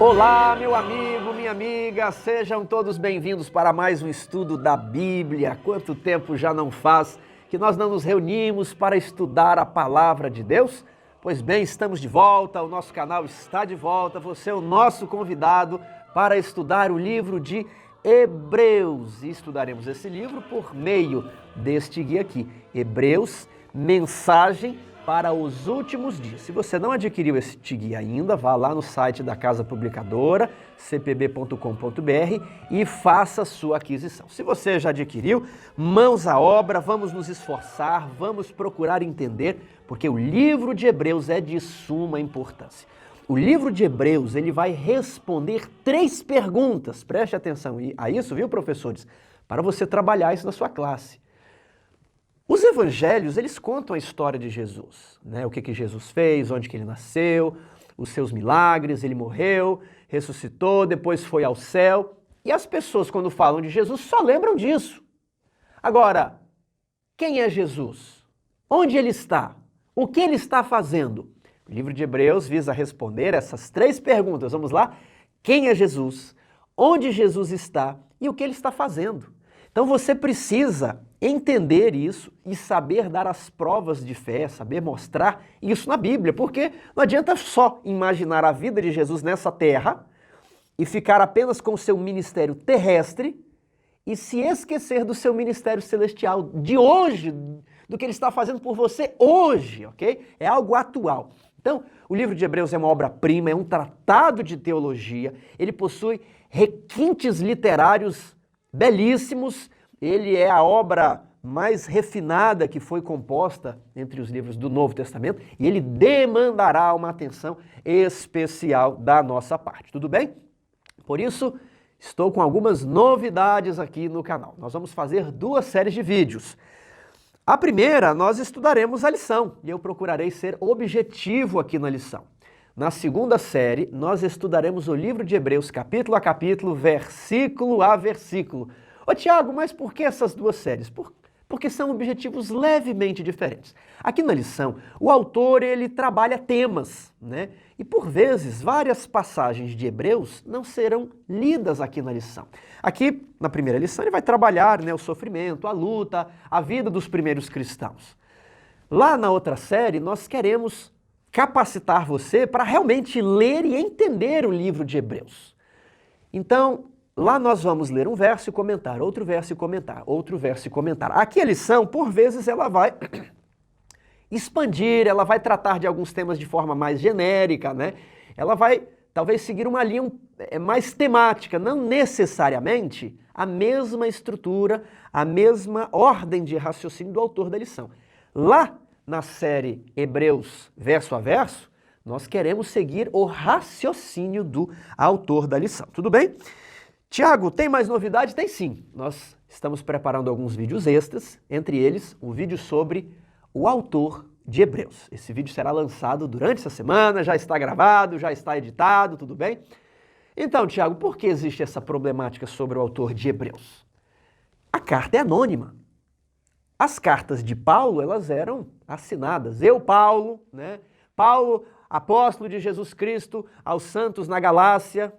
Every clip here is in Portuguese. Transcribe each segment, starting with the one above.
Olá, meu amigo, minha amiga, sejam todos bem-vindos para mais um estudo da Bíblia. Quanto tempo já não faz que nós não nos reunimos para estudar a Palavra de Deus? Pois bem, estamos de volta, o nosso canal está de volta, você é o nosso convidado para estudar o livro de Hebreus. E estudaremos esse livro por meio deste guia aqui, Hebreus, Mensagem para os Últimos Dias. Se você não adquiriu este guia ainda, vá lá no site da Casa Publicadora, cpb.com.br e faça a sua aquisição. Se você já adquiriu, mãos à obra, vamos nos esforçar, vamos procurar entender, porque o livro de Hebreus é de suma importância. O livro de Hebreus, ele vai responder 3 perguntas, preste atenção a isso, viu, professores? Para você trabalhar isso na sua classe. Os evangelhos, eles contam a história de Jesus, né? O que Jesus fez, onde que ele nasceu, os seus milagres, ele morreu, ressuscitou, depois foi ao céu. E as pessoas, quando falam de Jesus, só lembram disso. Agora, quem é Jesus? Onde ele está? O que ele está fazendo? O livro de Hebreus visa responder essas 3 perguntas. Vamos lá? Quem é Jesus? Onde Jesus está? E o que ele está fazendo? Então você precisa entender isso e saber dar as provas de fé, saber mostrar isso na Bíblia, porque não adianta só imaginar a vida de Jesus nessa terra e ficar apenas com o seu ministério terrestre e se esquecer do seu ministério celestial de hoje, do que ele está fazendo por você hoje, ok? É algo atual. Então, o livro de Hebreus é uma obra-prima, é um tratado de teologia, ele possui requintes literários belíssimos, ele é a obra mais refinada que foi composta entre os livros do Novo Testamento e ele demandará uma atenção especial da nossa parte, tudo bem? Por isso, estou com algumas novidades aqui no canal. Nós vamos fazer 2 séries de vídeos. A primeira, nós estudaremos a lição e eu procurarei ser objetivo aqui na lição. Na segunda série, nós estudaremos o livro de Hebreus capítulo a capítulo, versículo a versículo. Ô Tiago, mas por que essas 2 séries? Porque são objetivos levemente diferentes. Aqui na lição, o autor ele trabalha temas, né? E por vezes, várias passagens de Hebreus não serão lidas aqui na lição. Aqui, na primeira lição, ele vai trabalhar, né, o sofrimento, a luta, a vida dos primeiros cristãos. Lá na outra série, nós queremos capacitar você para realmente ler e entender o livro de Hebreus. Então, lá nós vamos ler um verso e comentar, outro verso e comentar, outro verso e comentar. Aqui a lição, por vezes, ela vai expandir, ela vai tratar de alguns temas de forma mais genérica, né? Ela vai, talvez, seguir uma linha mais temática, não necessariamente a mesma estrutura, a mesma ordem de raciocínio do autor da lição. Lá na série Hebreus, verso a verso, nós queremos seguir o raciocínio do autor da lição, tudo bem? Tiago, tem mais novidade? Tem sim. Nós estamos preparando alguns vídeos extras, entre eles um vídeo sobre o autor de Hebreus. Esse vídeo será lançado durante essa semana, já está gravado, já está editado, tudo bem? Então, Tiago, por que existe essa problemática sobre o autor de Hebreus? A carta é anônima. As cartas de Paulo, elas eram assinadas. Eu, Paulo, né? Paulo, apóstolo de Jesus Cristo, aos santos na Galácia.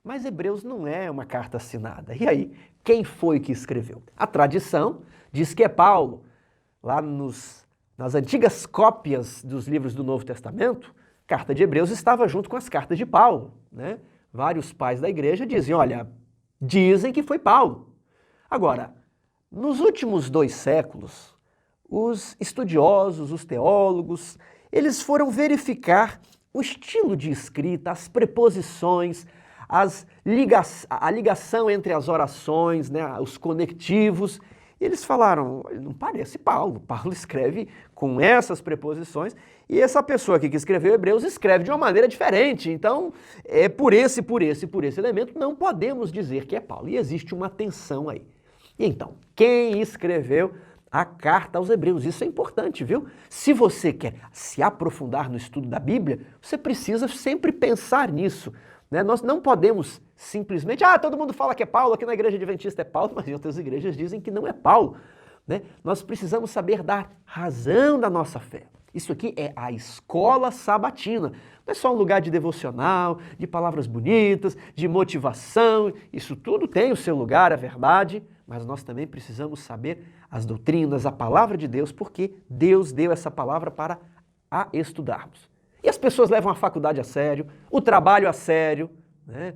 Mas Hebreus não é uma carta assinada. E aí, quem foi que escreveu? A tradição diz que é Paulo. Lá nas antigas cópias dos livros do Novo Testamento, a carta de Hebreus estava junto com as cartas de Paulo, né? Vários pais da igreja diziam, olha, dizem que foi Paulo. Agora, nos últimos 2 séculos, os estudiosos, os teólogos, eles foram verificar o estilo de escrita, as preposições, a ligação entre as orações, né, os conectivos. E eles falaram, não parece Paulo. Paulo escreve com essas preposições e essa pessoa aqui que escreveu Hebreus escreve de uma maneira diferente. Então, por esse elemento, não podemos dizer que é Paulo. E existe uma tensão aí. E então, quem escreveu a carta aos Hebreus? Isso é importante, viu? Se você quer se aprofundar no estudo da Bíblia, você precisa sempre pensar nisso. Né? Nós não podemos simplesmente, todo mundo fala que é Paulo, aqui na igreja adventista é Paulo, mas em outras igrejas dizem que não é Paulo. Né? Nós precisamos saber dar razão da nossa fé. Isso aqui é a escola sabatina. Não é só um lugar de devocional, de palavras bonitas, de motivação. Isso tudo tem o seu lugar, é verdade, mas nós também precisamos saber as doutrinas, a palavra de Deus, porque Deus deu essa palavra para a estudarmos. E as pessoas levam a faculdade a sério, o trabalho a sério, né?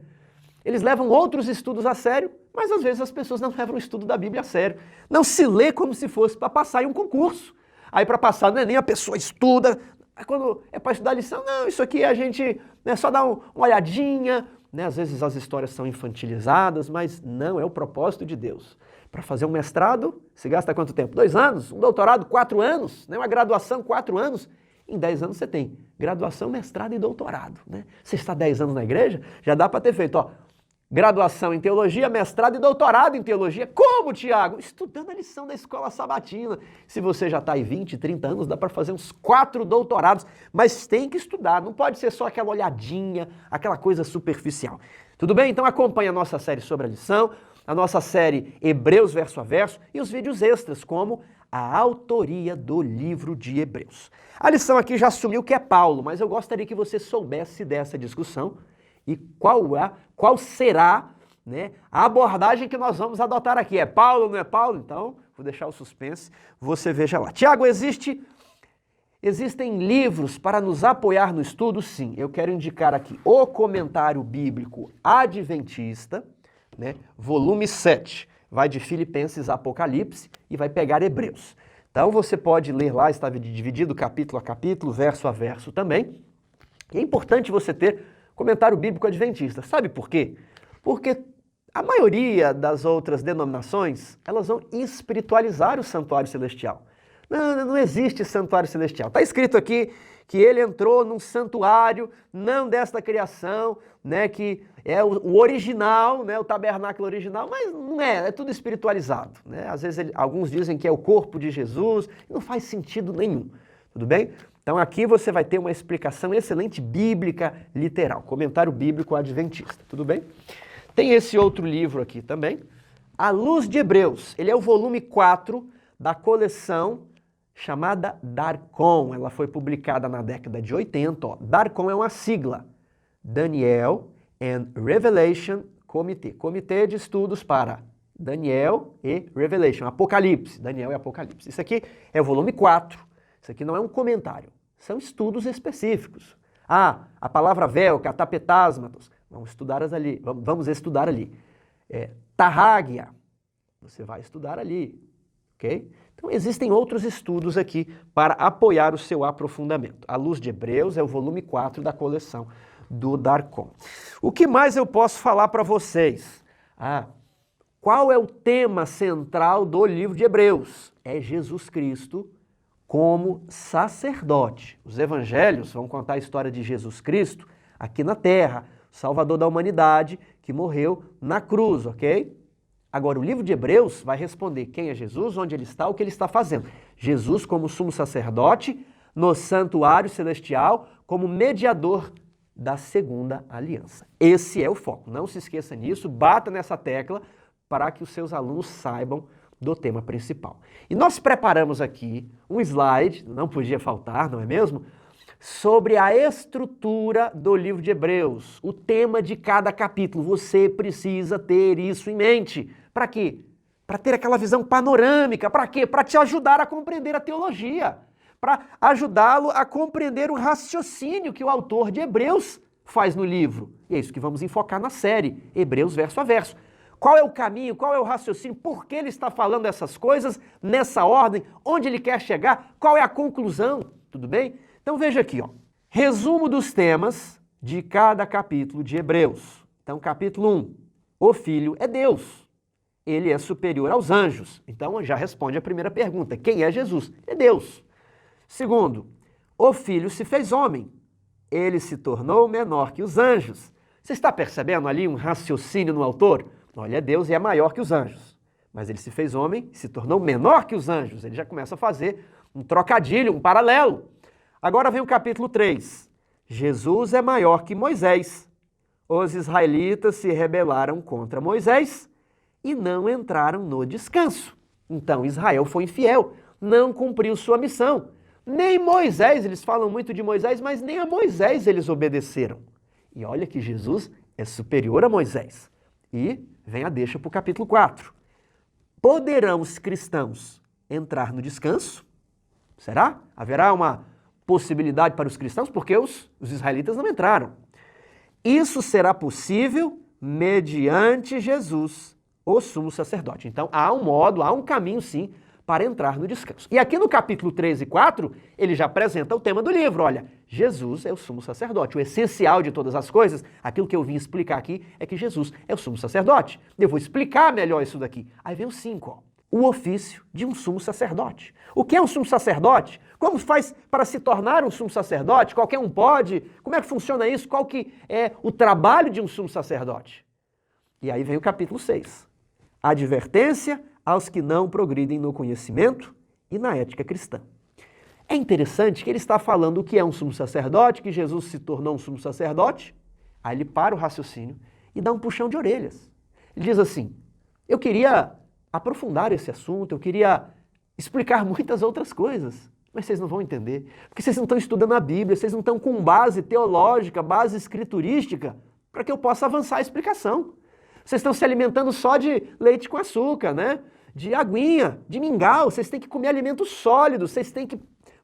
Eles levam outros estudos a sério, mas às vezes as pessoas não levam o estudo da Bíblia a sério. Não se lê como se fosse para passar em um concurso. Aí para passar no Enem a pessoa estuda, aí quando é para estudar lição, não, isso aqui a gente só dá uma olhadinha, né? Às vezes as histórias são infantilizadas, mas não é o propósito de Deus. Para fazer um mestrado, se gasta quanto tempo? 2 anos, um doutorado, 4 anos, né? Uma graduação, 4 anos. Em 10 anos você tem graduação, mestrado e doutorado, né? Você está 10 anos na igreja, já dá para ter feito, ó, graduação em teologia, mestrado e doutorado em teologia. Como, Tiago? Estudando a lição da escola sabatina. Se você já está aí 20, 30 anos, dá para fazer uns 4 doutorados, mas tem que estudar, não pode ser só aquela olhadinha, aquela coisa superficial. Tudo bem? Então acompanhe a nossa série sobre a lição, a nossa série Hebreus verso a verso e os vídeos extras, como a autoria do livro de Hebreus. A lição aqui já assumiu que é Paulo, mas eu gostaria que você soubesse dessa discussão e qual será, né, a abordagem que nós vamos adotar aqui. É Paulo, não é Paulo? Então, vou deixar o suspense, você veja lá. Tiago, existem livros para nos apoiar no estudo? Sim, eu quero indicar aqui o Comentário Bíblico Adventista, né, volume 7, vai de Filipenses a Apocalipse e vai pegar Hebreus. Então você pode ler lá, está dividido capítulo a capítulo, verso a verso também. E é importante você ter Comentário Bíblico Adventista. Sabe por quê? Porque a maioria das outras denominações, elas vão espiritualizar o santuário celestial. Não existe santuário celestial. Está escrito aqui que ele entrou num santuário, não desta criação, né, que é o original, né, o tabernáculo original, mas não é tudo espiritualizado, né? Às vezes alguns dizem que é o corpo de Jesus, não faz sentido nenhum, tudo bem? Então aqui você vai ter uma explicação excelente bíblica literal, Comentário Bíblico Adventista, tudo bem? Tem esse outro livro aqui também, A Luz de Hebreus, ele é o volume 4 da coleção chamada Darkon. Ela foi publicada na década de 80. Ó. Darkon é uma sigla, Daniel and Revelation Committee, Comitê de Estudos para Daniel e Revelation, Apocalipse, Daniel e Apocalipse. Isso aqui é o volume 4, isso aqui não é um comentário, são estudos específicos. Ah, a palavra véu, catapetásmatos, vamos estudar ali. Tarrágia, você vai estudar ali, ok? Então existem outros estudos aqui para apoiar o seu aprofundamento. A Luz de Hebreus é o volume 4 da coleção do Darkon. O que mais eu posso falar para vocês? Qual é o tema central do livro de Hebreus? É Jesus Cristo como sacerdote. Os evangelhos vão contar a história de Jesus Cristo aqui na terra, Salvador da humanidade, que morreu na cruz, ok? Agora, o livro de Hebreus vai responder quem é Jesus, onde ele está, o que ele está fazendo. Jesus como sumo sacerdote no santuário celestial, como mediador da segunda aliança. Esse é o foco. Não se esqueça nisso, bata nessa tecla para que os seus alunos saibam do tema principal. E nós preparamos aqui um slide, não podia faltar, não é mesmo? Sobre a estrutura do livro de Hebreus, o tema de cada capítulo. Você precisa ter isso em mente. Para quê? Para ter aquela visão panorâmica. Para quê? Para te ajudar a compreender a teologia. Para ajudá-lo a compreender o raciocínio que o autor de Hebreus faz no livro. E é isso que vamos enfocar na série, Hebreus verso a verso. Qual é o caminho, qual é o raciocínio, por que ele está falando essas coisas, nessa ordem, onde ele quer chegar, qual é a conclusão, tudo bem? Então veja aqui, ó, resumo dos temas de cada capítulo de Hebreus. Então capítulo 1, o Filho é Deus, ele é superior aos anjos. Então já responde a primeira pergunta, quem é Jesus? É Deus. Segundo, o Filho se fez homem, ele se tornou menor que os anjos. Você está percebendo ali um raciocínio no autor? Olha, é Deus e é maior que os anjos, mas ele se fez homem e se tornou menor que os anjos. Ele já começa a fazer um trocadilho, um paralelo. Agora vem o capítulo 3. Jesus é maior que Moisés. Os israelitas se rebelaram contra Moisés e não entraram no descanso. Então Israel foi infiel, não cumpriu sua missão, Nem Moisés, eles falam muito de Moisés, mas nem a Moisés eles obedeceram. E olha que Jesus é superior a Moisés. E vem a deixa para o capítulo 4. Poderão os cristãos entrar no descanso? Será? Haverá uma possibilidade para os cristãos? Porque os israelitas não entraram. Isso será possível mediante Jesus, o sumo sacerdote. Então há um modo, há um caminho sim, para entrar no descanso. E aqui no capítulo 3 e 4, ele já apresenta o tema do livro. Olha, Jesus é o sumo sacerdote. O essencial de todas as coisas, aquilo que eu vim explicar aqui, é que Jesus é o sumo sacerdote. Eu vou explicar melhor isso daqui. Aí vem o 5, ó. O ofício de um sumo sacerdote. O que é um sumo sacerdote? Como faz para se tornar um sumo sacerdote? Qualquer um pode? Como é que funciona isso? Qual que é o trabalho de um sumo sacerdote? E aí vem o capítulo 6. Advertência aos que não progridem no conhecimento e na ética cristã. É interessante que ele está falando o que é um sumo sacerdote, que Jesus se tornou um sumo sacerdote. Aí ele para o raciocínio e dá um puxão de orelhas. Ele diz assim, eu queria aprofundar esse assunto, eu queria explicar muitas outras coisas, mas vocês não vão entender, porque vocês não estão estudando a Bíblia, vocês não estão com base teológica, base escriturística, para que eu possa avançar a explicação. Vocês estão se alimentando só de leite com açúcar, né? De aguinha, de mingau, vocês têm que comer alimentos sólidos,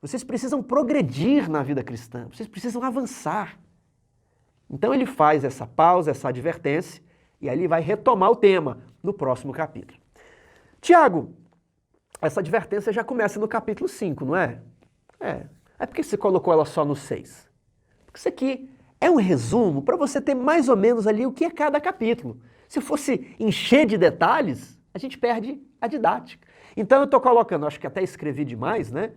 vocês precisam progredir na vida cristã, vocês precisam avançar. Então ele faz essa pausa, essa advertência, e aí ele vai retomar o tema no próximo capítulo. Tiago, essa advertência já começa no capítulo 5, não é? É porque você colocou ela só no 6. Porque isso aqui é um resumo para você ter mais ou menos ali o que é cada capítulo. Se fosse encher de detalhes, a gente perde a didática. Então eu estou colocando, acho que até escrevi demais, né?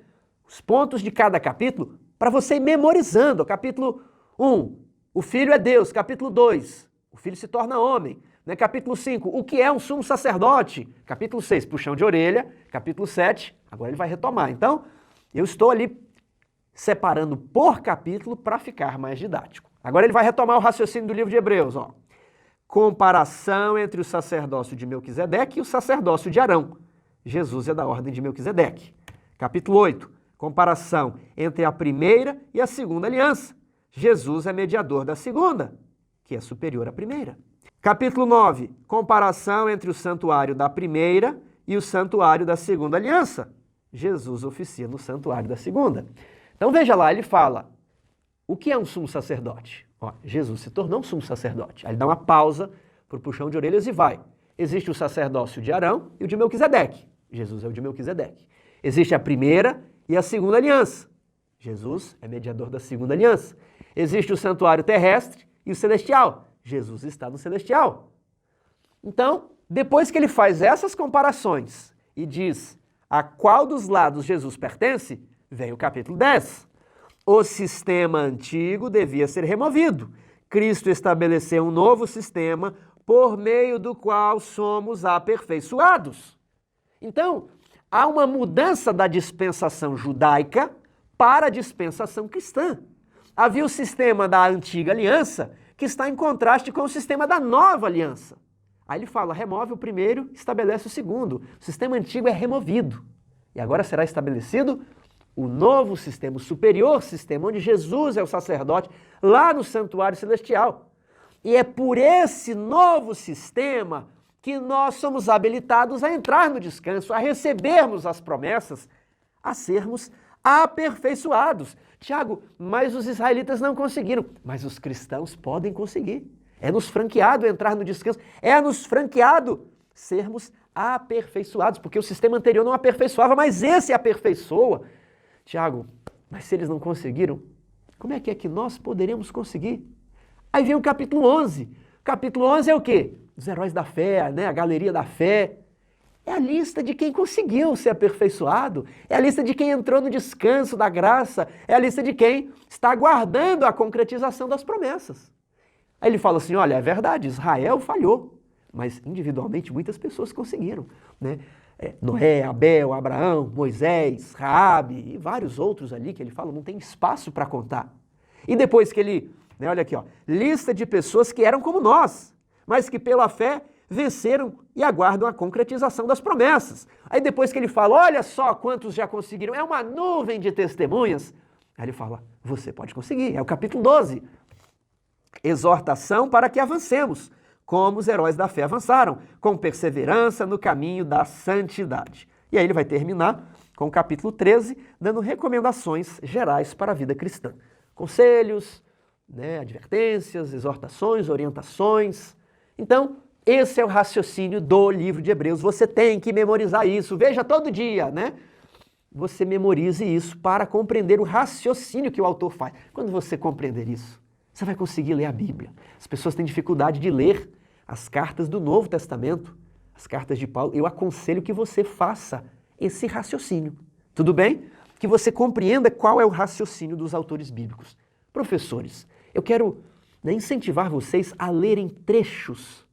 Os pontos de cada capítulo para você ir memorizando. Capítulo 1, o Filho é Deus. Capítulo 2, o Filho se torna homem. Né? Capítulo 5, o que é um sumo sacerdote? Capítulo 6, puxão de orelha. Capítulo 7, agora ele vai retomar. Então, eu estou ali separando por capítulo para ficar mais didático. Agora ele vai retomar o raciocínio do livro de Hebreus, ó. Comparação entre o sacerdócio de Melquisedeque e o sacerdócio de Arão. Jesus é da ordem de Melquisedeque. Capítulo 8. Comparação entre a primeira e a segunda aliança. Jesus é mediador da segunda, que é superior à primeira. Capítulo 9. Comparação entre o santuário da primeira e o santuário da segunda aliança. Jesus oficia no santuário da segunda. Então veja lá, ele fala, o que é um sumo sacerdote? Ó, Jesus se tornou um sumo sacerdote. Aí ele dá uma pausa para o puxão de orelhas e vai. Existe o sacerdócio de Arão e o de Melquisedeque. Jesus é o de Melquisedeque. Existe a primeira e a segunda aliança. Jesus é mediador da segunda aliança. Existe o santuário terrestre e o celestial. Jesus está no celestial. Então, depois que ele faz essas comparações e diz a qual dos lados Jesus pertence, vem o capítulo 10. O sistema antigo devia ser removido. Cristo estabeleceu um novo sistema por meio do qual somos aperfeiçoados. Então, há uma mudança da dispensação judaica para a dispensação cristã. Havia o sistema da antiga aliança que está em contraste com o sistema da nova aliança. Aí ele fala, remove o primeiro, estabelece o segundo. O sistema antigo é removido. E agora será estabelecido o novo sistema, o superior sistema, onde Jesus é o sacerdote, lá no santuário celestial. E é por esse novo sistema que nós somos habilitados a entrar no descanso, a recebermos as promessas, a sermos aperfeiçoados. Tiago, mas os israelitas não conseguiram, mas os cristãos podem conseguir. É nos franqueado entrar no descanso, é nos franqueado sermos aperfeiçoados, porque o sistema anterior não aperfeiçoava, mas esse aperfeiçoa. Tiago, mas se eles não conseguiram, como é que nós poderemos conseguir? Aí vem o capítulo 11. O capítulo 11 é o quê? Os heróis da fé, né? A galeria da fé. É a lista de quem conseguiu ser aperfeiçoado, é a lista de quem entrou no descanso da graça, é a lista de quem está aguardando a concretização das promessas. Aí ele fala assim, olha, é verdade, Israel falhou, mas individualmente muitas pessoas conseguiram, né? Noé, Abel, Abraão, Moisés, Raabe e vários outros ali que ele fala, não tem espaço para contar. E depois que ele, né, olha aqui, ó, lista de pessoas que eram como nós, mas que pela fé venceram e aguardam a concretização das promessas. Aí depois que ele fala, olha só quantos já conseguiram, é uma nuvem de testemunhas. Aí ele fala, você pode conseguir, é o capítulo 12. Exortação para que avancemos, como os heróis da fé avançaram, com perseverança no caminho da santidade. E aí ele vai terminar com o capítulo 13, dando recomendações gerais para a vida cristã. Conselhos, advertências, exortações, orientações. Então, esse é o raciocínio do livro de Hebreus. Você tem que memorizar isso. Veja todo dia, Você memorize isso para compreender o raciocínio que o autor faz. Quando você compreender isso, você vai conseguir ler a Bíblia. As pessoas têm dificuldade de ler as cartas do Novo Testamento, as cartas de Paulo. Eu aconselho que você faça esse raciocínio. Tudo bem? Que você compreenda qual é o raciocínio dos autores bíblicos. Professores, eu quero incentivar vocês a lerem trechos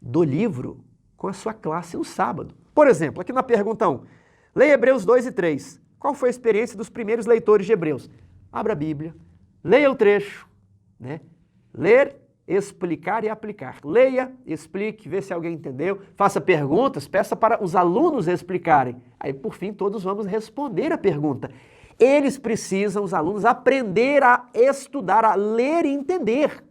do livro com a sua classe no sábado. Por exemplo, aqui na pergunta 1, leia Hebreus 2 e 3. Qual foi a experiência dos primeiros leitores de Hebreus? Abra a Bíblia, leia o trecho, Ler, explicar e aplicar. Leia, explique, vê se alguém entendeu, faça perguntas, peça para os alunos explicarem. Aí, por fim, todos vamos responder a pergunta. Eles precisam, os alunos, aprender a estudar, a ler e entender.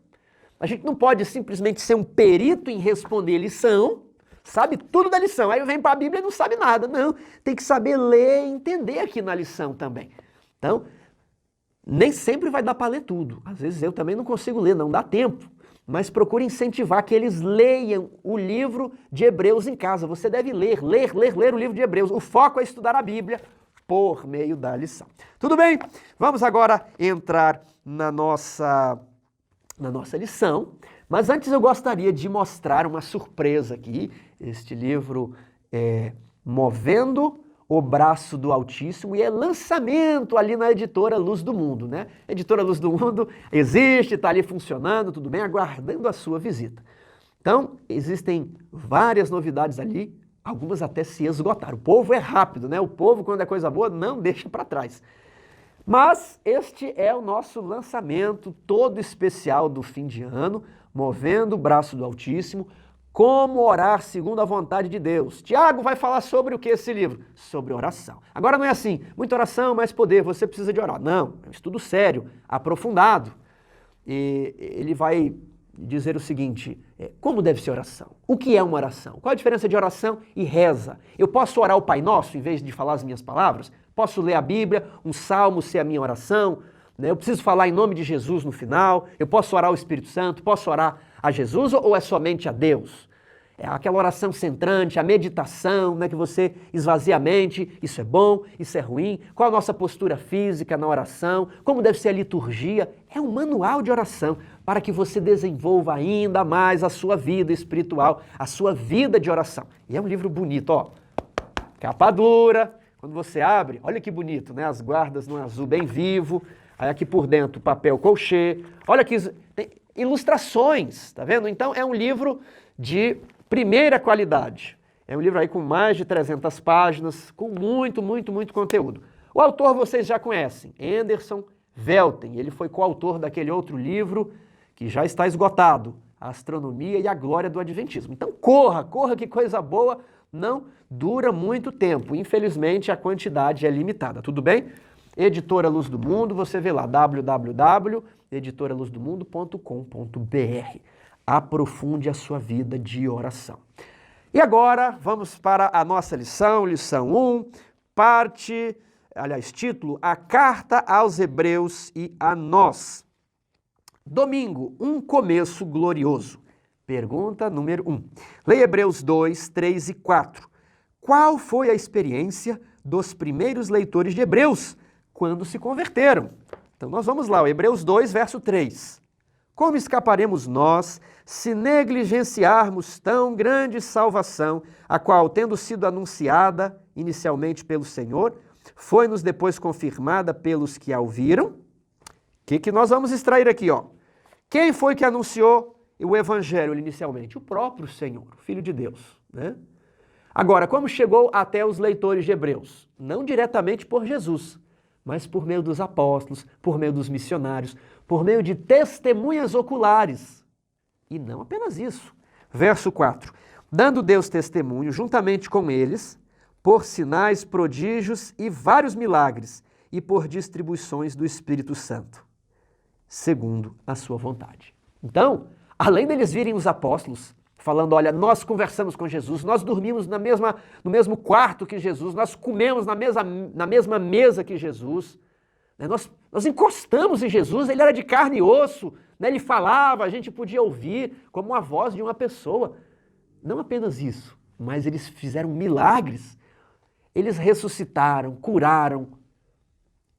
A gente não pode simplesmente ser um perito em responder lição, sabe tudo da lição, aí vem para a Bíblia e não sabe nada. Não, tem que saber ler e entender aqui na lição também. Então, nem sempre vai dar para ler tudo. Às vezes eu também não consigo ler, não dá tempo. Mas procure incentivar que eles leiam o livro de Hebreus em casa. Você deve ler o livro de Hebreus. O foco é estudar a Bíblia por meio da lição. Tudo bem? Vamos agora entrar na nossa lição. Mas antes eu gostaria de mostrar uma surpresa aqui. Este livro é Movendo o Braço do Altíssimo e é lançamento ali na Editora Luz do Mundo, Editora Luz do Mundo existe, está ali funcionando, tudo bem, aguardando a sua visita. Então, existem várias novidades ali, algumas até se esgotaram. O povo é rápido, O povo, quando é coisa boa, não deixa para trás. Mas este é o nosso lançamento todo especial do fim de ano, Movendo o Braço do Altíssimo, como orar segundo a vontade de Deus. Tiago vai falar sobre o que esse livro? Sobre oração. Agora não é assim, muita oração, mais poder, você precisa de orar. Não, é um estudo sério, aprofundado. E ele vai dizer o seguinte, como deve ser oração? O que é uma oração? Qual a diferença de oração e reza? Eu posso orar o Pai Nosso em vez de falar as minhas palavras? Posso ler a Bíblia, um salmo ser a minha oração? Eu preciso falar em nome de Jesus no final? Eu posso orar ao Espírito Santo? Posso orar a Jesus ou é somente a Deus? É aquela oração centrante, a meditação, que você esvazia a mente, isso é bom, isso é ruim, qual a nossa postura física na oração, como deve ser a liturgia. É um manual de oração para que você desenvolva ainda mais a sua vida espiritual, a sua vida de oração. E é um livro bonito, capa dura, quando você abre, olha que bonito, as guardas no azul bem vivo, aí aqui por dentro papel colchê, olha que tem ilustrações, tá vendo? Então é um livro de primeira qualidade. É um livro aí com mais de 300 páginas, com muito conteúdo. O autor vocês já conhecem, Anderson Velten. Ele foi coautor daquele outro livro que já está esgotado, A Astronomia e a Glória do Adventismo. Então corra, que coisa boa, não dura muito tempo. Infelizmente a quantidade é limitada, tudo bem? Editora Luz do Mundo, você vê lá, www.editoraluzdomundo.com.br. Aprofunde a sua vida de oração. E agora vamos para a nossa lição 1, título, A Carta aos Hebreus e a Nós. Domingo, um começo glorioso. Pergunta número 1. Leia Hebreus 2, 3 e 4. Qual foi a experiência dos primeiros leitores de Hebreus quando se converteram? Então nós vamos lá, Hebreus 2, verso 3. Como escaparemos nós se negligenciarmos tão grande salvação, a qual, tendo sido anunciada inicialmente pelo Senhor, foi-nos depois confirmada pelos que a ouviram? O que nós vamos extrair aqui? Quem foi que anunciou o Evangelho inicialmente? O próprio Senhor, o Filho de Deus. Agora, como chegou até os leitores de Hebreus? Não diretamente por Jesus, mas por meio dos apóstolos, por meio dos missionários, por meio de testemunhas oculares. E não apenas isso. Verso 4. dando Deus testemunho juntamente com eles, por sinais, prodígios e vários milagres, e por distribuições do Espírito Santo, segundo a sua vontade. Então, além deles virem os apóstolos, falando, olha, nós conversamos com Jesus, nós dormimos no mesmo quarto que Jesus, nós comemos na mesma mesa que Jesus, né? Nós encostamos em Jesus, ele era de carne e osso, né? Ele falava, a gente podia ouvir como a voz de uma pessoa. Não apenas isso, mas eles fizeram milagres, eles ressuscitaram, curaram,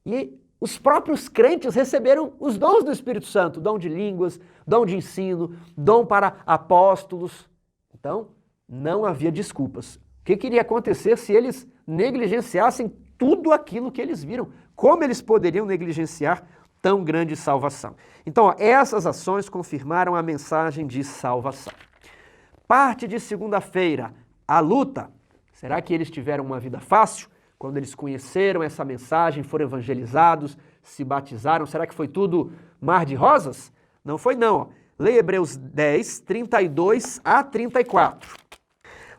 e os próprios crentes receberam os dons do Espírito Santo, dom de línguas, dom de ensino, dom para apóstolos. Então, não havia desculpas. O que iria acontecer se eles negligenciassem tudo aquilo que eles viram? Como eles poderiam negligenciar tão grande salvação? Então, essas ações confirmaram a mensagem de salvação. Parte de segunda-feira, a luta. Será que eles tiveram uma vida fácil? Quando eles conheceram essa mensagem, foram evangelizados, se batizaram, será que foi tudo mar de rosas? Não foi não. Leia Hebreus 10, 32 a 34.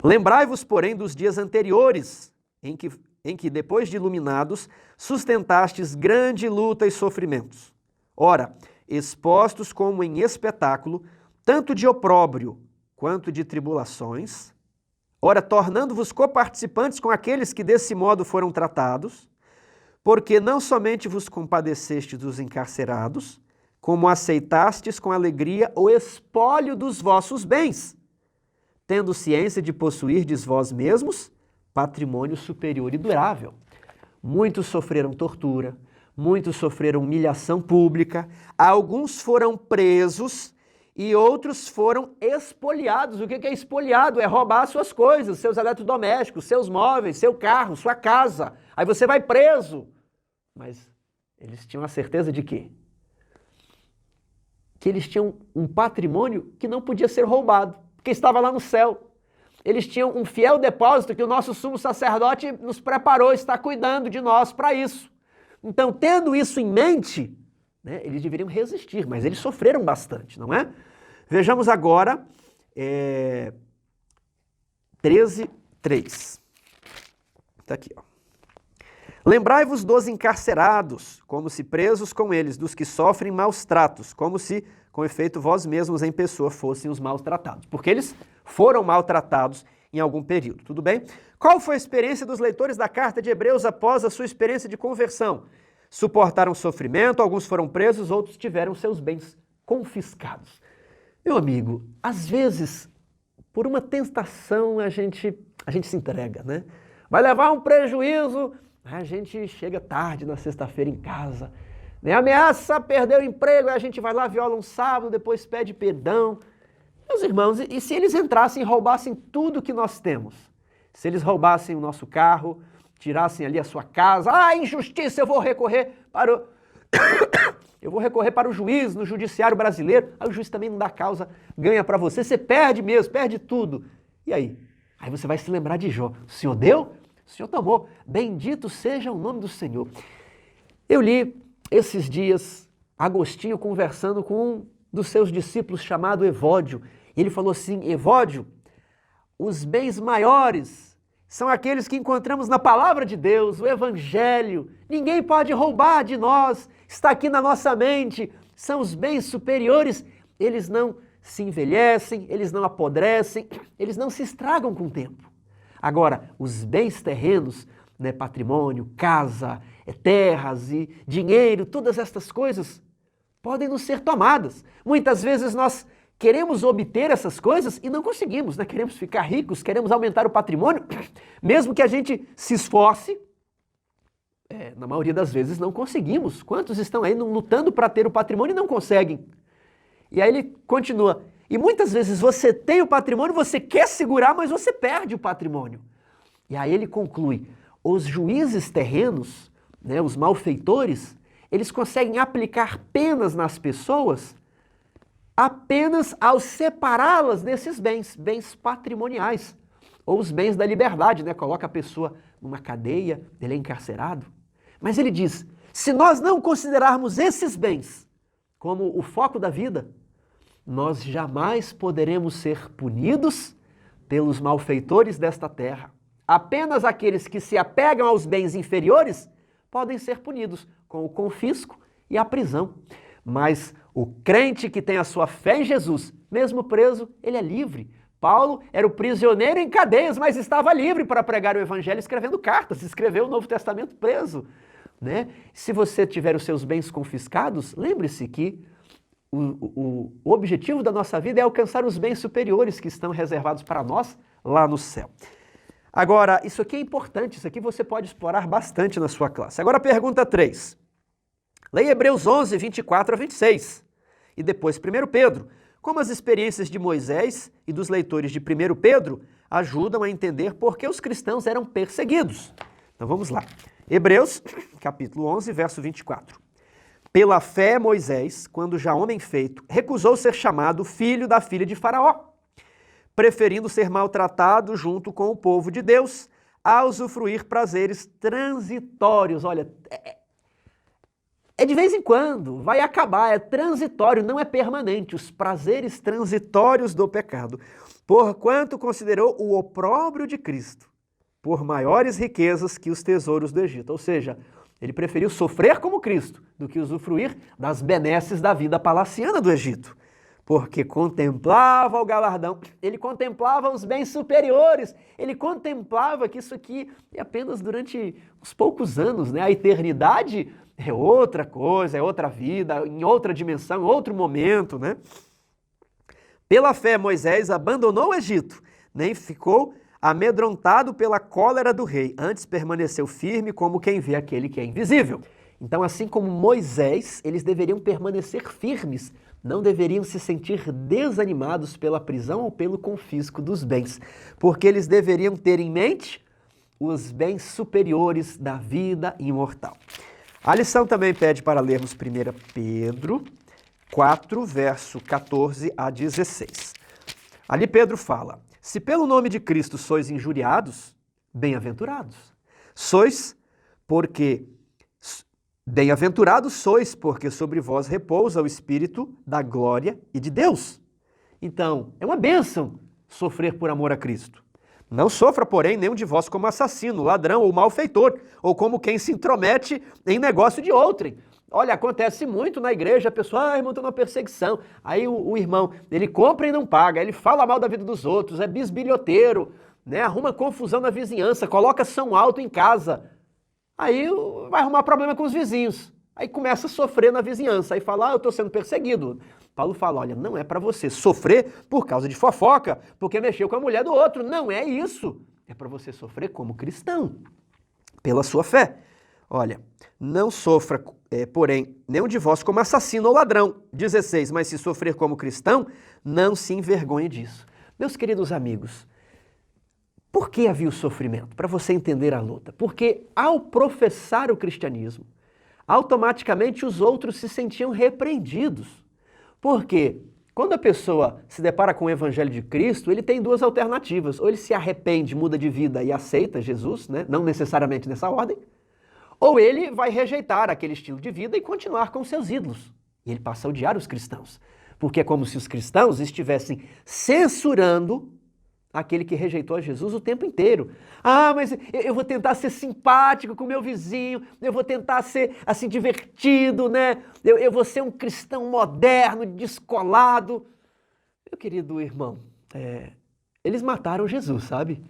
Lembrai-vos, porém, dos dias anteriores, em que depois de iluminados, sustentastes grande luta e sofrimentos. Ora, expostos como em espetáculo, tanto de opróbrio quanto de tribulações, ora, tornando-vos coparticipantes com aqueles que desse modo foram tratados, porque não somente vos compadecestes dos encarcerados, como aceitastes com alegria o espólio dos vossos bens, tendo ciência de possuirdes vós mesmos patrimônio superior e durável. Muitos sofreram tortura, muitos sofreram humilhação pública, alguns foram presos e outros foram expoliados. O que é expoliado? É roubar suas coisas, seus eletrodomésticos, seus móveis, seu carro, sua casa. Aí você vai preso. Mas eles tinham a certeza de quê? Que eles tinham um patrimônio que não podia ser roubado, porque estava lá no céu. Eles tinham um fiel depósito que o nosso sumo sacerdote nos preparou, está cuidando de nós para isso. Então, tendo isso em mente, né, eles deveriam resistir, mas eles sofreram bastante, não é? Vejamos agora 13:3. Está aqui, ó. Lembrai-vos dos encarcerados, como se presos com eles, dos que sofrem maus tratos, como se, com efeito, vós mesmos em pessoa fossem os maltratados. Porque eles foram maltratados em algum período, tudo bem? Qual foi a experiência dos leitores da carta de Hebreus após a sua experiência de conversão? Suportaram sofrimento, alguns foram presos, outros tiveram seus bens confiscados. Meu amigo, às vezes, por uma tentação, a gente se entrega, né? Vai levar um prejuízo, a gente chega tarde na sexta-feira em casa, né? Ameaça perder o emprego, a gente vai lá, viola um sábado, depois pede perdão. Meus irmãos, e se eles entrassem e roubassem tudo que nós temos? Se eles roubassem o nosso carro, tirassem ali a sua casa, injustiça, eu vou recorrer para o juiz, no judiciário brasileiro, aí o juiz também não dá causa, ganha para você, você perde mesmo, perde tudo. E aí? Aí você vai se lembrar de Jó. O Senhor deu? O Senhor tomou. Bendito seja o nome do Senhor. Eu li esses dias Agostinho conversando com um dos seus discípulos chamado Evódio. Ele falou assim, Evódio, os bens maiores são aqueles que encontramos na palavra de Deus, o Evangelho. Ninguém pode roubar de nós, está aqui na nossa mente. São os bens superiores, eles não se envelhecem, eles não apodrecem, eles não se estragam com o tempo. Agora, os bens terrenos, né, patrimônio, casa, terras e dinheiro, todas estas coisas podem nos ser tomadas. Muitas vezes nós queremos obter essas coisas e não conseguimos, né? Queremos ficar ricos, queremos aumentar o patrimônio, mesmo que a gente se esforce, na maioria das vezes não conseguimos. Quantos estão aí lutando para ter o patrimônio e não conseguem? E aí ele continua, e muitas vezes você tem o patrimônio, você quer segurar, mas você perde o patrimônio. E aí ele conclui, os juízes terrenos, né, os malfeitores, eles conseguem aplicar penas nas pessoas apenas ao separá-las desses bens patrimoniais, ou os bens da liberdade, né? Coloca a pessoa numa cadeia, ele é encarcerado. Mas ele diz, se nós não considerarmos esses bens como o foco da vida, nós jamais poderemos ser punidos pelos malfeitores desta terra. Apenas aqueles que se apegam aos bens inferiores podem ser punidos com o confisco e a prisão. Mas o crente que tem a sua fé em Jesus, mesmo preso, ele é livre. Paulo era o prisioneiro em cadeias, mas estava livre para pregar o evangelho escrevendo cartas, escreveu o Novo Testamento preso, né? Se você tiver os seus bens confiscados, lembre-se que o objetivo da nossa vida é alcançar os bens superiores que estão reservados para nós lá no céu. Agora, isso aqui é importante, isso aqui você pode explorar bastante na sua classe. Agora, pergunta 3. Leia Hebreus 11, 24 a 26. E depois 1 Pedro. Como as experiências de Moisés e dos leitores de 1 Pedro ajudam a entender por que os cristãos eram perseguidos. Então vamos lá. Hebreus, capítulo 11, verso 24. Pela fé, Moisés, quando já homem feito, recusou ser chamado filho da filha de Faraó, preferindo ser maltratado junto com o povo de Deus, a usufruir prazeres transitórios. Olha, é de vez em quando, vai acabar, é transitório, não é permanente, os prazeres transitórios do pecado. Porquanto considerou o opróbrio de Cristo por maiores riquezas que os tesouros do Egito. Ou seja, ele preferiu sofrer como Cristo do que usufruir das benesses da vida palaciana do Egito. Porque contemplava o galardão, ele contemplava os bens superiores, ele contemplava que isso aqui é apenas durante uns poucos anos, né? A eternidade é outra coisa, é outra vida, em outra dimensão, em outro momento, né? Pela fé, Moisés abandonou o Egito, nem ficou amedrontado pela cólera do rei, antes permaneceu firme como quem vê aquele que é invisível. Então, assim como Moisés, eles deveriam permanecer firmes, não deveriam se sentir desanimados pela prisão ou pelo confisco dos bens, porque eles deveriam ter em mente os bens superiores da vida imortal. A lição também pede para lermos 1 Pedro 4, verso 14 a 16. Ali Pedro fala: se pelo nome de Cristo sois injuriados, bem-aventurados. Bem-aventurados sois, porque sobre vós repousa o Espírito da glória e de Deus. Então, é uma bênção sofrer por amor a Cristo. Não sofra, porém, nenhum de vós como assassino, ladrão ou malfeitor, ou como quem se intromete em negócio de outrem. Olha, acontece muito na igreja, a pessoa, irmão, está numa perseguição. Aí o irmão, ele compra e não paga, ele fala mal da vida dos outros, é bisbilhoteiro, né? Arruma confusão na vizinhança, coloca som alto em casa. Aí vai arrumar problema com os vizinhos. Aí começa a sofrer na vizinhança. Aí fala, eu estou sendo perseguido. Paulo fala, olha, não é para você sofrer por causa de fofoca, porque mexeu com a mulher do outro. Não é isso. É para você sofrer como cristão, pela sua fé. Olha, não sofra, porém, nenhum de vós como assassino ou ladrão. 16, mas se sofrer como cristão, não se envergonhe disso. Meus queridos amigos, por que havia o sofrimento? Para você entender a luta. Porque ao professar o cristianismo, automaticamente os outros se sentiam repreendidos. Porque quando a pessoa se depara com o evangelho de Cristo, ele tem duas alternativas. Ou ele se arrepende, muda de vida e aceita Jesus, né? Não necessariamente nessa ordem, ou ele vai rejeitar aquele estilo de vida e continuar com seus ídolos. E ele passa a odiar os cristãos. Porque é como se os cristãos estivessem censurando aquele que rejeitou a Jesus o tempo inteiro. Ah, mas eu vou tentar ser simpático com o meu vizinho, eu vou tentar ser assim divertido, né? Eu vou ser um cristão moderno, descolado. Meu querido irmão, eles mataram Jesus, sabe?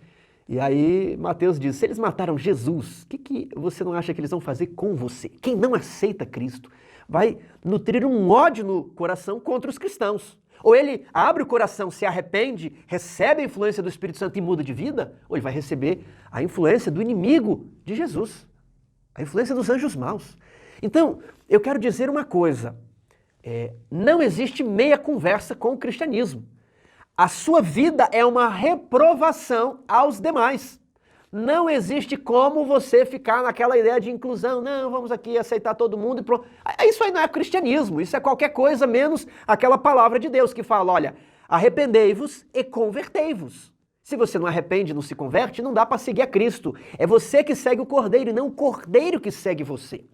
E aí Mateus diz, se eles mataram Jesus, o que você não acha que eles vão fazer com você? Quem não aceita Cristo vai nutrir um ódio no coração contra os cristãos. Ou ele abre o coração, se arrepende, recebe a influência do Espírito Santo e muda de vida, ou ele vai receber a influência do inimigo de Jesus, a influência dos anjos maus. Então, eu quero dizer uma coisa, não existe meia conversa com o cristianismo. A sua vida é uma reprovação aos demais. Não existe como você ficar naquela ideia de inclusão, não, vamos aqui aceitar todo mundo e pronto. Isso aí não é cristianismo, isso é qualquer coisa menos aquela palavra de Deus que fala, olha, arrependei-vos e convertei-vos. Se você não arrepende e não se converte, não dá para seguir a Cristo. É você que segue o Cordeiro e não o Cordeiro que segue você.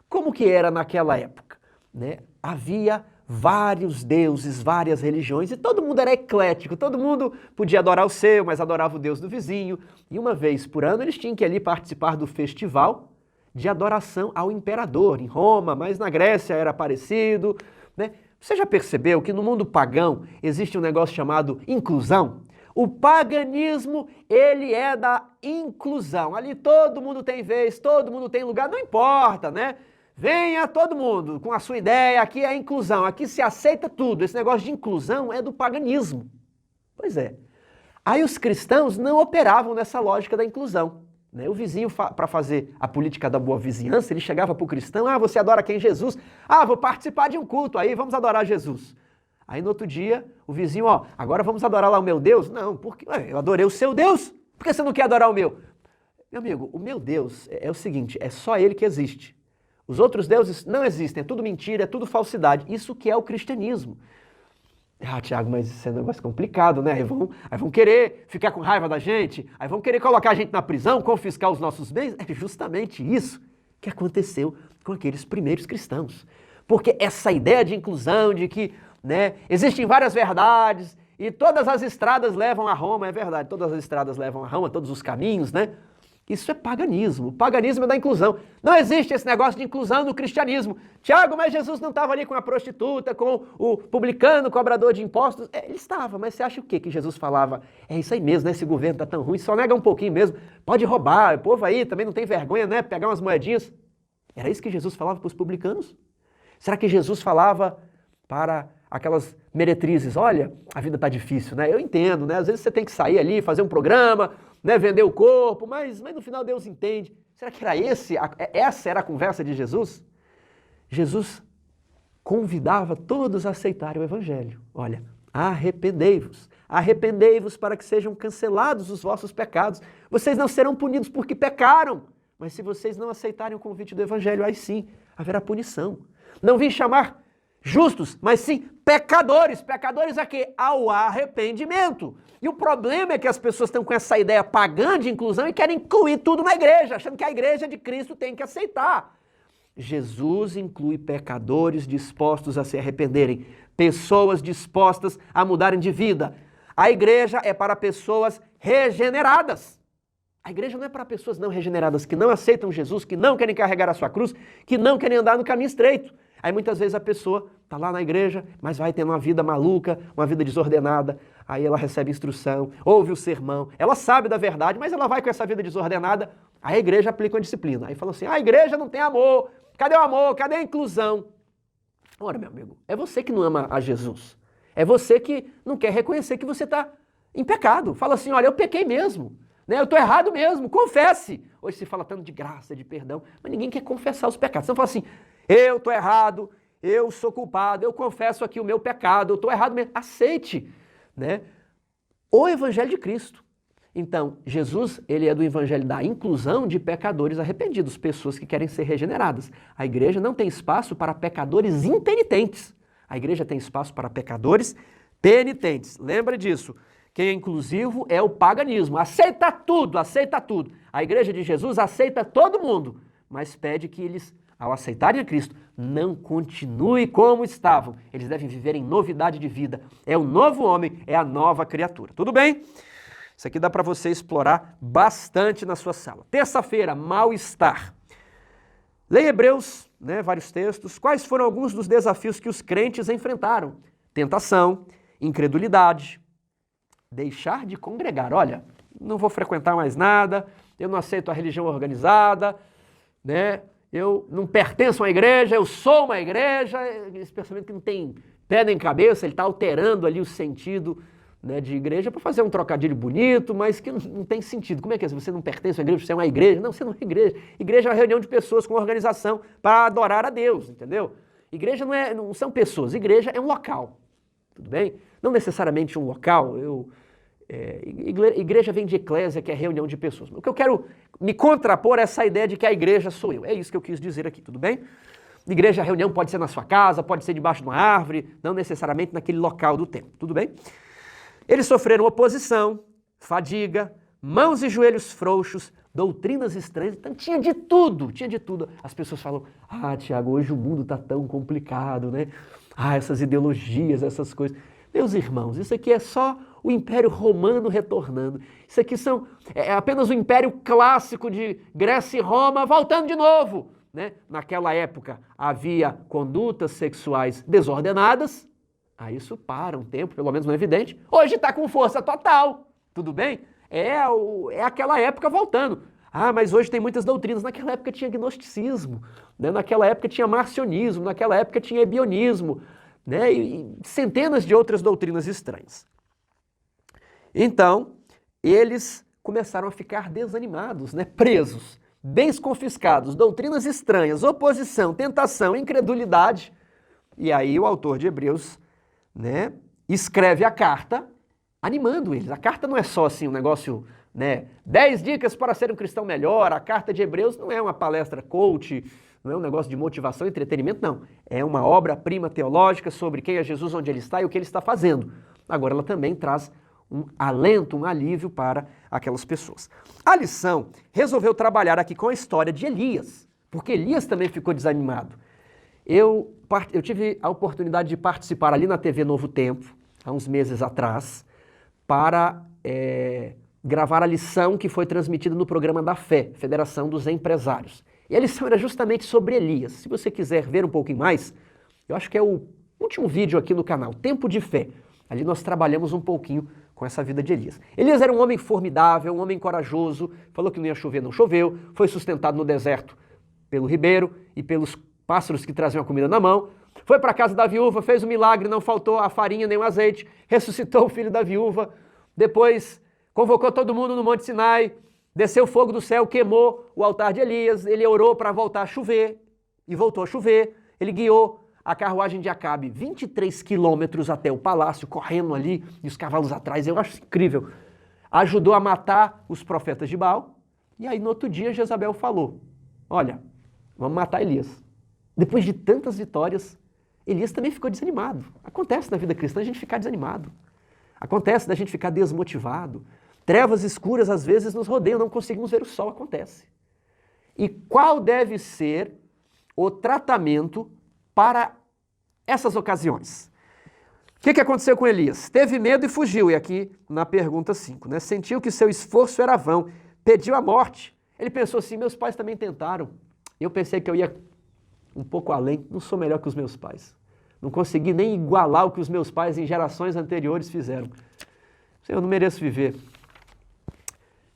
Como que era naquela época? Né? Havia vários deuses, várias religiões, e todo mundo era eclético, todo mundo podia adorar o seu, mas adorava o Deus do vizinho. E uma vez por ano eles tinham que ali participar do festival de adoração ao imperador, em Roma, mas na Grécia era parecido, né? Você já percebeu que no mundo pagão existe um negócio chamado inclusão? O paganismo, ele é da inclusão. Ali todo mundo tem vez, todo mundo tem lugar, não importa, né? Venha todo mundo com a sua ideia, aqui é inclusão, aqui se aceita tudo. Esse negócio de inclusão é do paganismo. Pois é. Aí os cristãos não operavam nessa lógica da inclusão. Né? O vizinho, para fazer a política da boa vizinhança, ele chegava para o cristão, você adora quem? Jesus? Vou participar de um culto aí, vamos adorar Jesus. Aí no outro dia, o vizinho, agora vamos adorar lá o meu Deus? Não, porque eu adorei o seu Deus, por que você não quer adorar o meu? Meu amigo, o meu Deus é o seguinte, é só ele que existe. Os outros deuses não existem, é tudo mentira, é tudo falsidade. Isso que é o cristianismo. Tiago, mas isso é um negócio complicado, né? Aí vão querer ficar com raiva da gente, aí vão querer colocar a gente na prisão, confiscar os nossos bens. É justamente isso que aconteceu com aqueles primeiros cristãos. Porque essa ideia de inclusão, de que existem várias verdades e todas as estradas levam a Roma, é verdade, todas as estradas levam a Roma, todos os caminhos, né? Isso é paganismo. O paganismo é da inclusão. Não existe esse negócio de inclusão no cristianismo. Tiago, mas Jesus não estava ali com a prostituta, com o publicano, cobrador de impostos. Ele estava, mas você acha o quê? Que Jesus falava, é isso aí mesmo, né? Esse governo tá tão ruim, só nega um pouquinho mesmo. Pode roubar, o povo aí também não tem vergonha, né? Pegar umas moedinhas. Era isso que Jesus falava para os publicanos? Será que Jesus falava para aquelas meretrizes, olha, a vida tá difícil, né? Eu entendo, né? Às vezes você tem que sair ali, fazer um programa, vender o corpo, mas no final Deus entende. Será que era essa era a conversa de Jesus? Jesus convidava todos a aceitarem o evangelho. Olha, arrependei-vos para que sejam cancelados os vossos pecados. Vocês não serão punidos porque pecaram, mas se vocês não aceitarem o convite do evangelho, aí sim haverá punição. Não vim chamar justos, mas sim pecadores. Pecadores a quê? Ao arrependimento. E o problema é que as pessoas estão com essa ideia pagã de inclusão e querem incluir tudo na igreja, achando que a igreja de Cristo tem que aceitar. Jesus inclui pecadores dispostos a se arrependerem, pessoas dispostas a mudarem de vida. A igreja é para pessoas regeneradas. A igreja não é para pessoas não regeneradas, que não aceitam Jesus, que não querem carregar a sua cruz, que não querem andar no caminho estreito. Aí muitas vezes a pessoa está lá na igreja, mas vai tendo uma vida maluca, uma vida desordenada. Aí ela recebe instrução, ouve o sermão, ela sabe da verdade, mas ela vai com essa vida desordenada. Aí a igreja aplica uma disciplina. Aí fala assim, a igreja não tem amor, cadê o amor, cadê a inclusão? Ora, meu amigo, é você que não ama a Jesus. É você que não quer reconhecer que você está em pecado. Fala assim, olha, eu pequei mesmo. Eu estou errado mesmo, confesse. Hoje se fala tanto de graça, de perdão, mas ninguém quer confessar os pecados. Você não fala assim, eu estou errado, eu sou culpado, eu confesso aqui o meu pecado, eu estou errado mesmo. Aceite, o evangelho de Cristo. Então, Jesus, ele é do evangelho da inclusão de pecadores arrependidos, pessoas que querem ser regeneradas. A igreja não tem espaço para pecadores impenitentes. A igreja tem espaço para pecadores penitentes. Lembra disso. Quem é inclusivo é o paganismo. Aceita tudo, aceita tudo. A igreja de Jesus aceita todo mundo, mas pede que eles, ao aceitarem a Cristo, não continuem como estavam. Eles devem viver em novidade de vida. É o novo homem, é a nova criatura. Tudo bem? Isso aqui dá para você explorar bastante na sua sala. Terça-feira, mal-estar. Leia Hebreus, vários textos. Quais foram alguns dos desafios que os crentes enfrentaram? Tentação, incredulidade, deixar de congregar. Olha, não vou frequentar mais nada, eu não aceito a religião organizada, eu não pertenço a uma igreja, eu sou uma igreja. Esse pensamento que não tem pé nem cabeça, ele está alterando ali o sentido de igreja para fazer um trocadilho bonito, mas que não tem sentido. Como é que é? Se você não pertence a uma igreja, você é uma igreja? Não, você não é igreja. Igreja é uma reunião de pessoas com organização para adorar a Deus, entendeu? Igreja não são pessoas, igreja é um local, tudo bem? Não necessariamente um local, igreja vem de eclésia, que é reunião de pessoas. O que eu quero me contrapor é essa ideia de que a igreja sou eu. É isso que eu quis dizer aqui, tudo bem? Igreja, reunião pode ser na sua casa, pode ser debaixo de uma árvore, não necessariamente naquele local do templo, tudo bem? Eles sofreram oposição, fadiga, mãos e joelhos frouxos, doutrinas estranhas, então tinha de tudo, tinha de tudo. As pessoas falam, Tiago, hoje o mundo está tão complicado, né? Essas ideologias, essas coisas. Meus irmãos, isso aqui é só o Império Romano retornando. Isso aqui é apenas o Império Clássico de Grécia e Roma voltando de novo, né? Naquela época havia condutas sexuais desordenadas, isso para um tempo, pelo menos não é evidente. Hoje está com força total, tudo bem? É aquela época voltando. Mas hoje tem muitas doutrinas. Naquela época tinha gnosticismo, né? Naquela época tinha marcionismo, naquela época tinha ebionismo, né? E centenas de outras doutrinas estranhas. Então, eles começaram a ficar desanimados, né? Presos, bens confiscados, doutrinas estranhas, oposição, tentação, incredulidade. E aí o autor de Hebreus, né, escreve a carta animando eles. A carta não é só assim um negócio, né, 10 dicas para ser um cristão melhor. A carta de Hebreus não é uma palestra coach, não é um negócio de motivação e entretenimento, não. É uma obra-prima teológica sobre quem é Jesus, onde ele está e o que ele está fazendo. Agora, ela também traz um alento, um alívio para aquelas pessoas. A lição resolveu trabalhar aqui com a história de Elias, porque Elias também ficou desanimado. Eu tive a oportunidade de participar ali na TV Novo Tempo, há uns meses atrás, para gravar a lição que foi transmitida no programa da Fé, Federação dos Empresários. E a lição era justamente sobre Elias. Se você quiser ver um pouquinho mais, eu acho que é o último vídeo aqui no canal, Tempo de Fé. Ali nós trabalhamos um pouquinho com essa vida de Elias. Elias era um homem formidável, um homem corajoso, falou que não ia chover, não choveu, foi sustentado no deserto pelo ribeiro e pelos pássaros que traziam a comida na mão, foi para a casa da viúva, fez um milagre, não faltou a farinha nem o azeite, ressuscitou o filho da viúva, depois convocou todo mundo no Monte Sinai, desceu fogo do céu, queimou o altar de Elias, ele orou para voltar a chover, e voltou a chover, ele guiou a carruagem de Acabe 23 quilômetros até o palácio, correndo ali, e os cavalos atrás, eu acho incrível. Ajudou a matar os profetas de Baal, e aí no outro dia Jezabel falou, olha, vamos matar Elias. Depois de tantas vitórias, Elias também ficou desanimado. Acontece na vida cristã a gente ficar desanimado. Acontece da gente ficar desmotivado. Trevas escuras às vezes nos rodeiam, não conseguimos ver o sol, acontece. E qual deve ser o tratamento para essas ocasiões? O que aconteceu com Elias? Teve medo e fugiu, e aqui na pergunta 5, né? Sentiu que seu esforço era vão, pediu a morte. Ele pensou assim, meus pais também tentaram. Eu pensei que eu ia um pouco além, não sou melhor que os meus pais. Não consegui nem igualar o que os meus pais em gerações anteriores fizeram. Eu não mereço viver.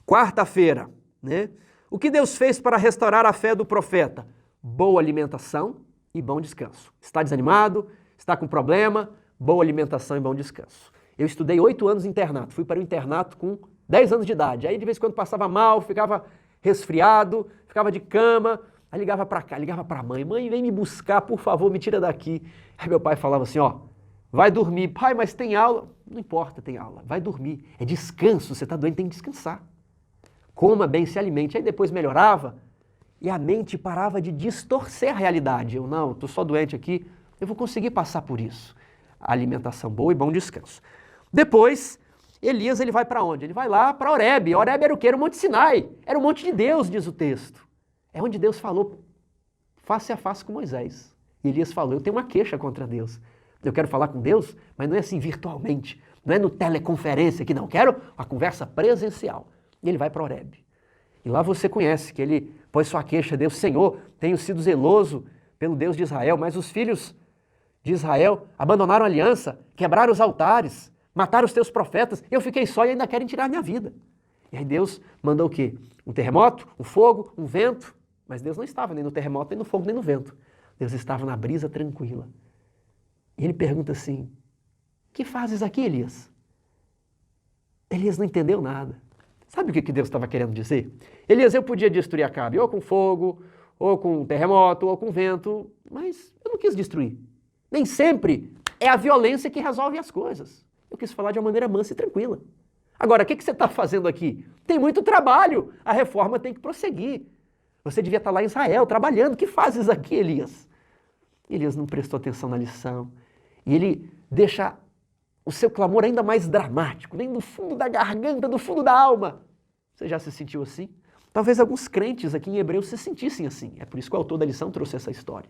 Quarta-feira, né? O que Deus fez para restaurar a fé do profeta? Boa alimentação e bom descanso. Está desanimado? Está com problema? Boa alimentação e bom descanso. Eu estudei 8 anos em internato. Fui para o internato com 10 anos de idade. Aí de vez em quando passava mal, ficava resfriado, ficava de cama. Aí ligava para cá, ligava para a mãe. Mãe, vem me buscar, por favor, me tira daqui. Aí meu pai falava assim, vai dormir. Pai, mas tem aula. Não importa, tem aula. Vai dormir. É descanso, você está doente, tem que descansar. Coma bem, se alimente. Aí depois melhorava e a mente parava de distorcer a realidade. Eu não, estou só doente aqui, eu vou conseguir passar por isso. Alimentação boa e bom descanso. Depois, Elias ele vai para onde? Ele vai lá para Horebe. Horebe era o quê? Era o Monte Sinai. Era o monte de Deus, diz o texto. É onde Deus falou face a face com Moisés. E Elias falou, eu tenho uma queixa contra Deus. Eu quero falar com Deus, mas não é assim virtualmente. Não é no teleconferência aqui, não. Quero uma conversa presencial. E ele vai para Horebe. E lá você conhece que ele pôs sua queixa a Deus. Senhor, tenho sido zeloso pelo Deus de Israel, mas os filhos de Israel abandonaram a aliança, quebraram os altares, mataram os teus profetas. Eu fiquei só e ainda querem tirar minha vida. E aí Deus mandou o quê? Um terremoto, um fogo, um vento. Mas Deus não estava nem no terremoto, nem no fogo, nem no vento. Deus estava na brisa tranquila. E ele pergunta assim, que fazes aqui, Elias? Elias não entendeu nada. Sabe o que Deus estava querendo dizer? Elias, eu podia destruir Acabe, ou com fogo, ou com terremoto, ou com vento, mas eu não quis destruir. Nem sempre é a violência que resolve as coisas. Eu quis falar de uma maneira mansa e tranquila. Agora, o que você está fazendo aqui? Tem muito trabalho, a reforma tem que prosseguir. Você devia estar lá em Israel, trabalhando. O que fazes aqui, Elias? Elias não prestou atenção na lição. E ele deixa o seu clamor ainda mais dramático, vem do fundo da garganta, do fundo da alma. Você já se sentiu assim? Talvez alguns crentes aqui em Hebreus se sentissem assim. É por isso que o autor da lição trouxe essa história.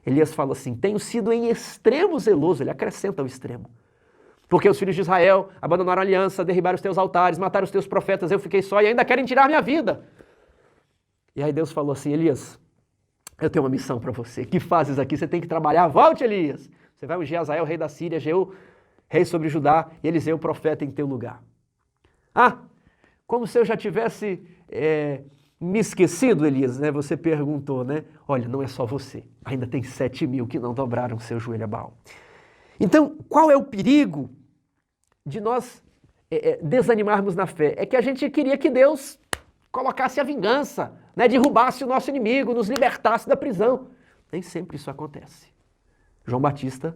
Elias fala assim, tenho sido em extremo zeloso, ele acrescenta o extremo. Porque os filhos de Israel abandonaram a aliança, derribaram os teus altares, mataram os teus profetas, eu fiquei só e ainda querem tirar minha vida. E aí Deus falou assim, Elias, eu tenho uma missão para você. O que fazes aqui? Você tem que trabalhar. Volte, Elias. Você vai ungir Azael, rei da Síria, Jeú, rei sobre Judá, e Eliseu, profeta, em teu lugar. Ah, como se eu já tivesse me esquecido, Elias, né? Você perguntou, né? Olha, não é só você. Ainda tem 7.000 que não dobraram seu joelho a Baal. Então, qual é o perigo de nós desanimarmos na fé? É que a gente queria que Deus colocasse a vingança, né? Derrubasse o nosso inimigo, nos libertasse da prisão. Nem sempre isso acontece. João Batista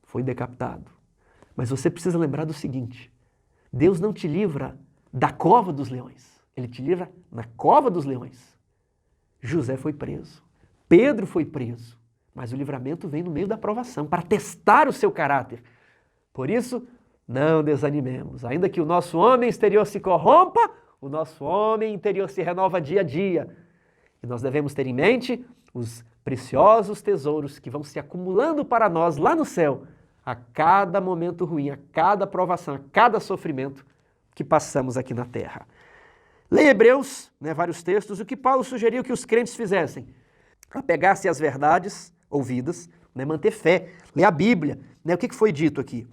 foi decapitado. Mas você precisa lembrar do seguinte, Deus não te livra da cova dos leões. Ele te livra na cova dos leões. José foi preso. Pedro foi preso. Mas o livramento vem no meio da provação, para testar o seu caráter. Por isso, não desanimemos. Ainda que o nosso homem exterior se corrompa, o nosso homem interior se renova dia a dia. E nós devemos ter em mente os preciosos tesouros que vão se acumulando para nós lá no céu, a cada momento ruim, a cada provação, a cada sofrimento que passamos aqui na terra. Leia Hebreus, né, vários textos, o que Paulo sugeriu que os crentes fizessem. Apegar-se às verdades ouvidas, né, manter fé, ler a Bíblia. Né, o que foi dito aqui?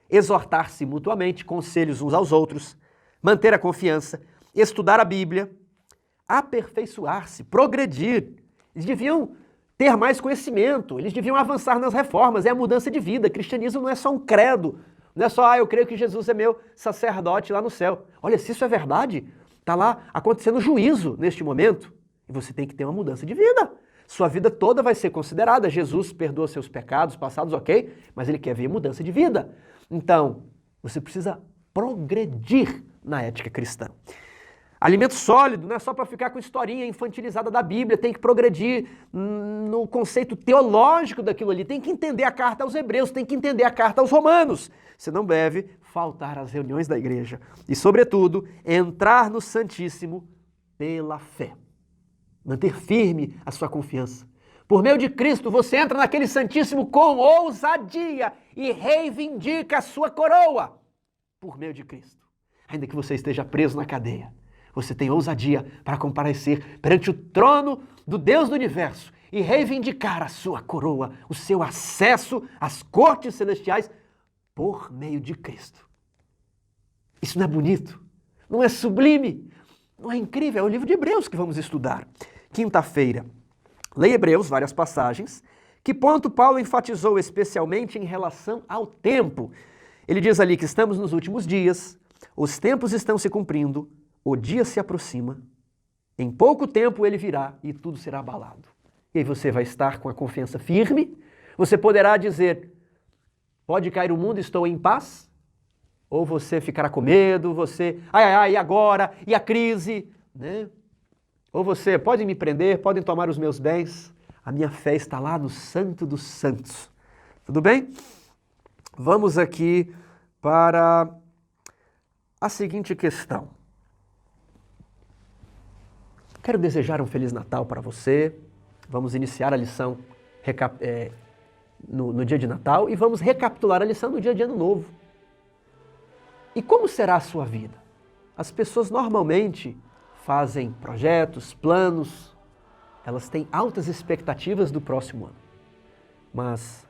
Exortar-se mutuamente, conselhos uns aos outros, manter a confiança, estudar a Bíblia, aperfeiçoar-se, progredir. Eles deviam ter mais conhecimento, eles deviam avançar nas reformas, é a mudança de vida. Cristianismo não é só um credo, não é só, eu creio que Jesus é meu sacerdote lá no céu. Olha, se isso é verdade, está lá acontecendo juízo neste momento, e você tem que ter uma mudança de vida. Sua vida toda vai ser considerada. Jesus perdoa seus pecados passados, ok, mas ele quer ver mudança de vida. Então, você precisa progredir na ética cristã. Alimento sólido não é só para ficar com historinha infantilizada da Bíblia, tem que progredir no conceito teológico daquilo ali, tem que entender a carta aos Hebreus, tem que entender a carta aos Romanos. Você não deve faltar às reuniões da igreja e, sobretudo, entrar no Santíssimo pela fé. Manter firme a sua confiança. Por meio de Cristo, você entra naquele Santíssimo com ousadia e reivindica a sua coroa. Por meio de Cristo. Ainda que você esteja preso na cadeia, você tem ousadia para comparecer perante o trono do Deus do universo e reivindicar a sua coroa, o seu acesso às cortes celestiais por meio de Cristo. Isso não é bonito? Não é sublime? Não é incrível? É o livro de Hebreus que vamos estudar. Quinta-feira, leia Hebreus, várias passagens. Que ponto Paulo enfatizou especialmente em relação ao tempo? Ele diz ali que estamos nos últimos dias, os tempos estão se cumprindo, o dia se aproxima, em pouco tempo ele virá e tudo será abalado. E aí você vai estar com a confiança firme, você poderá dizer, pode cair o mundo, estou em paz, ou você ficará com medo, você, e agora, e a crise, né? Ou você, podem me prender, podem tomar os meus bens, a minha fé está lá no Santo dos Santos. Tudo bem? Vamos aqui para a seguinte questão. Quero desejar um Feliz Natal para você. Vamos iniciar a lição no dia de Natal e vamos recapitular a lição no dia de Ano Novo. E como será a sua vida? As pessoas normalmente fazem projetos, planos, elas têm altas expectativas do próximo ano. Mas,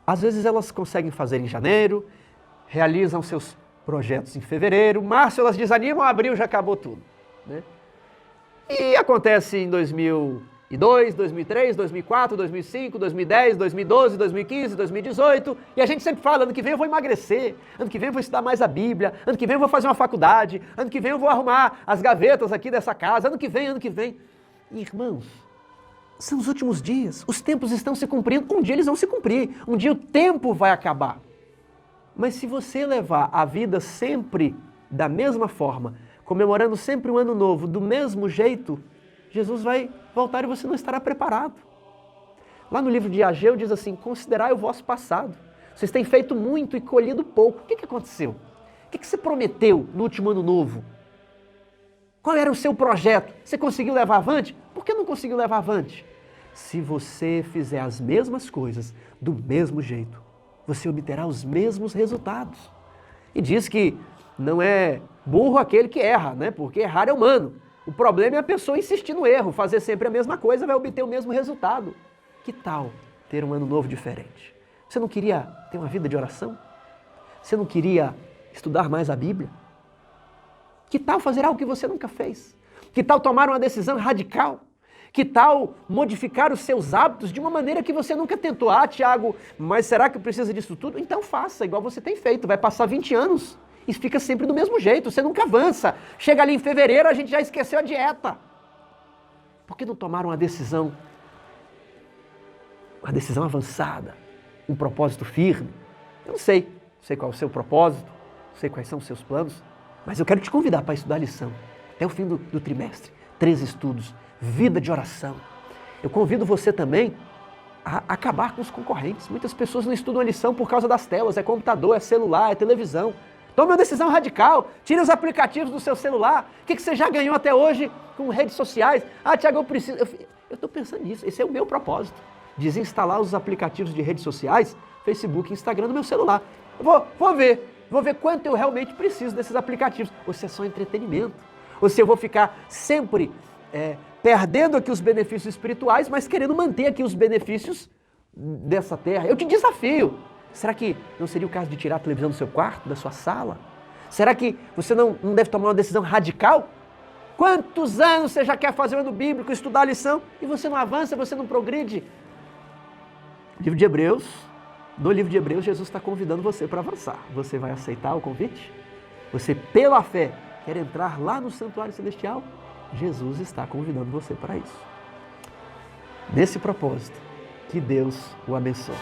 às vezes elas conseguem fazer em janeiro, realizam seus projetos em fevereiro, março elas desanimam, abril já acabou tudo, né? E acontece em 2002, 2003, 2004, 2005, 2010, 2012, 2015, 2018, e a gente sempre fala, ano que vem eu vou emagrecer, ano que vem eu vou estudar mais a Bíblia, ano que vem eu vou fazer uma faculdade, ano que vem eu vou arrumar as gavetas aqui dessa casa, ano que vem. Irmãos, são os últimos dias, os tempos estão se cumprindo, um dia eles vão se cumprir, um dia o tempo vai acabar. Mas se você levar a vida sempre da mesma forma, comemorando sempre um ano novo do mesmo jeito, Jesus vai voltar e você não estará preparado. Lá no livro de Ageu diz assim, considerai o vosso passado. Vocês têm feito muito e colhido pouco. O que aconteceu? O que você prometeu no último ano novo? Qual era o seu projeto? Você conseguiu levar avante? Por que não conseguiu levar avante? Se você fizer as mesmas coisas do mesmo jeito, você obterá os mesmos resultados. E diz que não é burro aquele que erra, né? Porque errar é humano. O problema é a pessoa insistir no erro, fazer sempre a mesma coisa, vai obter o mesmo resultado. Que tal ter um ano novo diferente? Você não queria ter uma vida de oração? Você não queria estudar mais a Bíblia? Que tal fazer algo que você nunca fez? Que tal tomar uma decisão radical? Que tal modificar os seus hábitos de uma maneira que você nunca tentou? Ah, Tiago, mas será que precisa disso tudo? Então faça, igual você tem feito. Vai passar 20 anos e fica sempre do mesmo jeito. Você nunca avança. Chega ali em fevereiro, a gente já esqueceu a dieta. Por que não tomar uma decisão avançada? Um propósito firme? Eu não sei qual é o seu propósito, não sei quais são os seus planos, mas eu quero te convidar para estudar a lição. Até o fim do trimestre. 3 estudos. Vida de oração. Eu convido você também a acabar com os concorrentes. Muitas pessoas não estudam a lição por causa das telas. É computador, é celular, é televisão. Tome uma decisão radical. Tire os aplicativos do seu celular. O que você já ganhou até hoje com redes sociais? Ah, Tiago, eu preciso... Eu estou pensando nisso. Esse é o meu propósito. Desinstalar os aplicativos de redes sociais, Facebook, Instagram no meu celular. Eu vou ver quanto eu realmente preciso desses aplicativos. Ou se é só entretenimento. Ou se eu vou ficar sempre perdendo aqui os benefícios espirituais, mas querendo manter aqui os benefícios dessa terra. Eu te desafio. Será que não seria o caso de tirar a televisão do seu quarto, da sua sala? Será que você não deve tomar uma decisão radical? Quantos anos você já quer fazer o ano bíblico, estudar a lição, e você não avança, você não progride? No livro de Hebreus, Jesus está convidando você para avançar. Você vai aceitar o convite? Você, pela fé, quer entrar lá no santuário celestial? Jesus está convidando você para isso. Nesse propósito, que Deus o abençoe.